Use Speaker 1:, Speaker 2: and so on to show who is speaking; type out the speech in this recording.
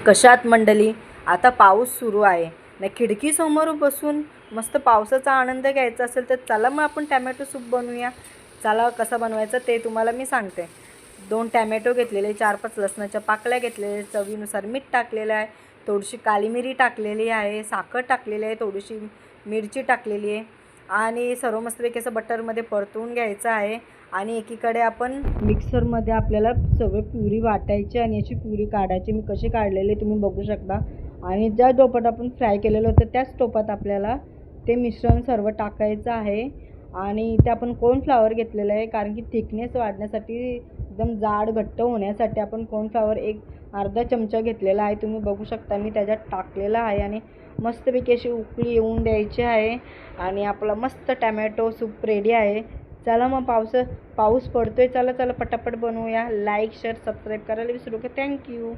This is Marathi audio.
Speaker 1: कशात मंडळी, आता पाऊस सुरू आहे ना, खिडकीसमोर बसून मस्त पावसाचा आनंद घ्यायचा असेल तर चला मग आपण टॅमॅटो सूप बनवूया. चला कसं बनवायचं ते तुम्हाला मी सांगते. 2 टॅमॅटो घेतलेले, 4-5 लसणाच्या पाकळ्या घेतलेले, चवीनुसार मीठ टाकलेलं आहे, थोडीशी काली मिरी टाकलेली आहे, साखर टाकलेली आहे, थोडीशी मिरची टाकलेली आहे आणि सर्व मस्तपैकी असं बटरमध्ये परतवून घ्यायचं आहे. आणि एकीकडे आपण मिक्सरमध्ये आपल्याला सगळं प्युरी वाटायची आणि याची प्युरी काढायची. मी कशी काढलेली तुम्ही बघू शकता. आणि ज्या टोपात आपण फ्राय केलेलं होतं त्याच टोपात आपल्याला ते मिश्रण सर्व टाकायचं आहे. आणि इथे आपण कॉर्नफ्लॉवर घेतलेलं आहे, कारण की थिकनेस वाढण्यासाठी, एकदम जाड घट्ट होण्यासाठी आपण कॉर्नफ्लॉवर एक अर्धा चमचा घेतलेला आहे. तुम्ही बघू शकता मी त्याच्यात टाकलेला आहे. आणि मस्तपैकी अशी उकळी येऊन द्यायची आहे आणि आपला मस्त टॅमॅटो सूप रेडी आहे. चला मग पाऊस पडतोय, चला पटापट बनवूया. लाईक शेअर सबस्क्राईब करायला विसरू नका. थँक्यू.